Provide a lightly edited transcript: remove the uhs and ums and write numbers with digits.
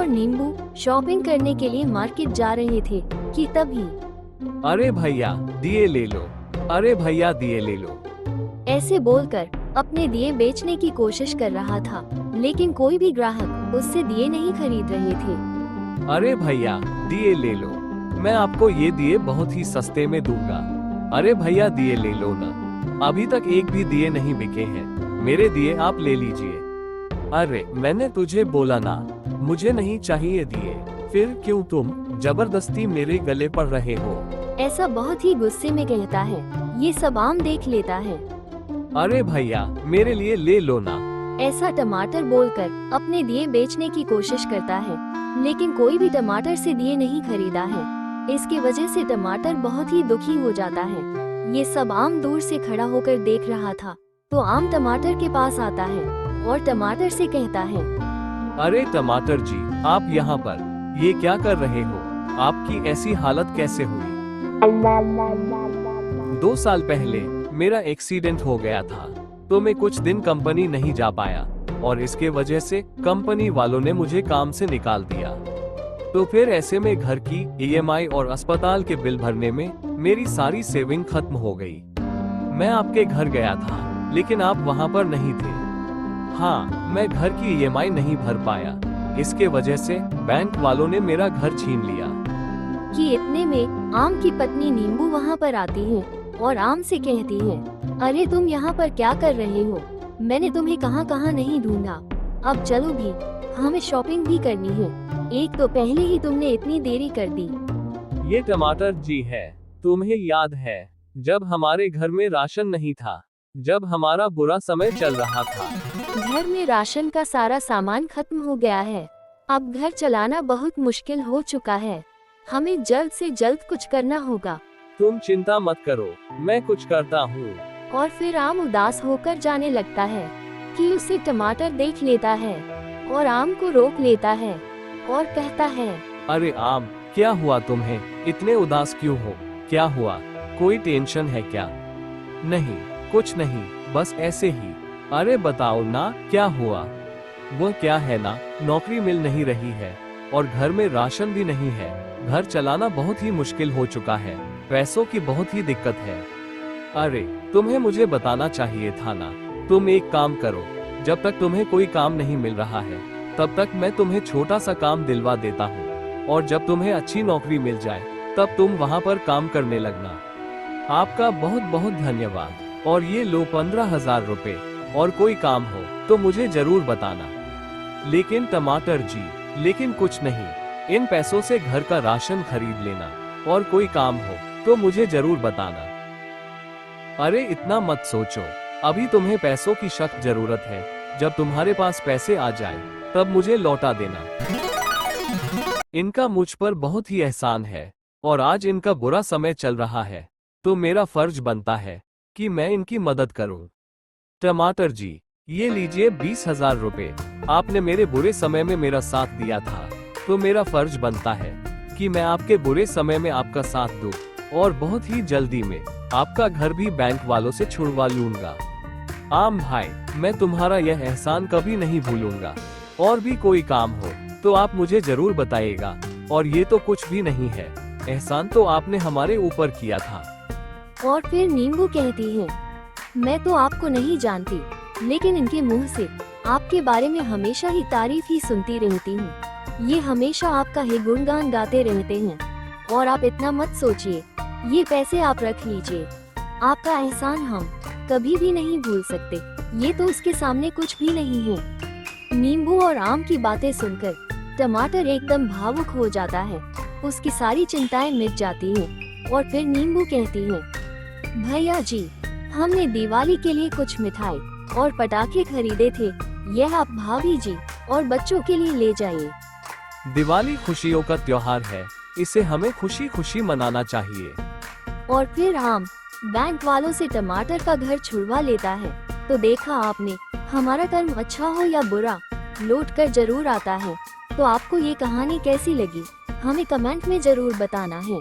और नींबू शॉपिंग करने के लिए मार्केट जा रहे थे कि तभी अरे भैया दिए ले लो, अरे भैया दिए ले लो। ऐसे बोलकर अपने दिए बेचने की कोशिश कर रहा था, लेकिन कोई भी ग्राहक उससे दिए नहीं खरीद रहे थे। अरे भैया दिए ले लो, मैं आपको ये दिए बहुत ही सस्ते में दूंगा। अरे भैया दिए ले लो ना, अभी तक एक भी दिए नहीं बिके हैं, मेरे दिए आप ले लीजिए। अरे मैंने तुझे बोला ना, मुझे नहीं चाहिए दिए, फिर क्यों तुम जबरदस्ती मेरे गले पड़ रहे हो? ऐसा बहुत ही गुस्से में कहता है। ये सब आम देख लेता है। अरे भैया मेरे लिए ले लो ना। ऐसा टमाटर बोलकर अपने दिए बेचने की कोशिश करता है, लेकिन कोई भी टमाटर से दिए नहीं खरीदा है। इसकी वजह से टमाटर बहुत ही दुखी हो जाता है। ये सब आम दूर से खड़ा होकर देख रहा था, तो आम टमाटर के पास आता है और टमाटर से कहता है, अरे टमाटर जी आप यहाँ पर ये क्या कर रहे हो? आपकी ऐसी हालत कैसे हुई? 2 साल पहले मेरा एक्सीडेंट हो गया था, तो मैं कुछ दिन कंपनी नहीं जा पाया और इसके वजह से कंपनी वालों ने मुझे काम से निकाल दिया। तो फिर ऐसे में घर की ईएमआई और अस्पताल के बिल भरने में मेरी सारी सेविंग खत्म हो गई। मैं आपके घर गया था, लेकिन आप वहाँ पर नहीं थे। हाँ, मैं घर की ईएमआई नहीं भर पाया, इसके वजह से बैंक वालों ने मेरा घर छीन लिया। कि इतने में आम की पत्नी नींबू वहाँ पर आती है और आम से कहती है, अरे तुम यहाँ पर क्या कर रहे हो? मैंने तुम्हें कहाँ कहाँ नहीं ढूंढा। अब चलो भी, हमें शॉपिंग भी करनी है। एक तो पहले ही तुमने इतनी देरी कर दी। ये टमाटर जी है, तुम्हें याद है जब हमारे घर में राशन नहीं था, जब हमारा बुरा समय चल रहा था? घर में राशन का सारा सामान खत्म हो गया है। अब घर चलाना बहुत मुश्किल हो चुका है। हमें जल्द से जल्द कुछ करना होगा। तुम चिंता मत करो, मैं कुछ करता हूँ। और फिर आम उदास होकर जाने लगता है कि उसे टमाटर देख लेता है और आम को रोक लेता है और कहता है, अरे आम क्या हुआ तुम्हें? इतने उदास क्यों हो? क्या हुआ? कोई टेंशन है क्या? नहीं कुछ नहीं, बस ऐसे ही। अरे बताओ ना क्या हुआ? वो क्या है ना, नौकरी मिल नहीं रही है और घर में राशन भी नहीं है। घर चलाना बहुत ही मुश्किल हो चुका है, पैसों की बहुत ही दिक्कत है। अरे तुम्हें मुझे बताना चाहिए था ना। तुम एक काम करो, जब तक तुम्हें कोई काम नहीं मिल रहा है तब तक मैं तुम्हें छोटा सा काम दिलवा देता हूँ, और जब तुम्हें अच्छी नौकरी मिल जाए तब तुम वहाँ पर काम करने लगना। आपका बहुत बहुत धन्यवाद, और ये लो 15,000 रुपए, और कोई काम हो तो मुझे जरूर बताना। लेकिन टमाटर जी, लेकिन कुछ नहीं, इन पैसों से घर का राशन खरीद लेना, और कोई काम हो तो मुझे जरूर बताना। अरे इतना मत सोचो, अभी तुम्हें पैसों की सख्त जरूरत है। जब तुम्हारे पास पैसे आ जाए तब मुझे लौटा देना। इनका मुझ पर बहुत ही एहसान है, और आज इनका बुरा समय चल रहा है, तो मेरा फर्ज बनता है कि मैं इनकी मदद करूं। टमाटर जी ये लीजिए 20,000 रुपए। आपने मेरे बुरे समय में मेरा साथ दिया था, तो मेरा फर्ज बनता है कि मैं आपके बुरे समय में आपका साथ दूं, और बहुत ही जल्दी में आपका घर भी बैंक वालों से छुड़वा लूंगा। आम भाई, मैं तुम्हारा यह एहसान कभी नहीं भूलूंगा। और भी कोई काम हो तो आप मुझे जरूर बताइएगा, और ये तो कुछ भी नहीं है, एहसान तो आपने हमारे ऊपर किया था। और फिर नींबू कहती है, मैं तो आपको नहीं जानती, लेकिन इनके मुंह से आपके बारे में हमेशा ही तारीफ ही सुनती रहती हूँ। ये हमेशा आपका ही गुणगान गाते रहते हैं, और आप इतना मत सोचिए, ये पैसे आप रख लीजिए। आपका एहसान हम कभी भी नहीं भूल सकते। ये तो उसके सामने कुछ भी नहीं है। नींबू और आम की बातें सुनकर टमाटर एकदम भावुक हो जाता है। उसकी सारी चिंताएं मिट जाती हैं, और फिर नींबू कहती है, भैया जी, हमने दिवाली के लिए कुछ मिठाई और पटाखे खरीदे थे, यह आप भाभी जी और बच्चों के लिए ले जाइए। दिवाली खुशियों का त्योहार है, इसे हमें खुशी खुशी मनाना चाहिए। और फिर आम बैंक वालों से टमाटर का घर छुड़वा लेता है। तो देखा आपने, हमारा कर्म अच्छा हो या बुरा, लौट कर जरूर आता है। तो आपको ये कहानी कैसी लगी, हमें कमेंट में जरूर बताना है।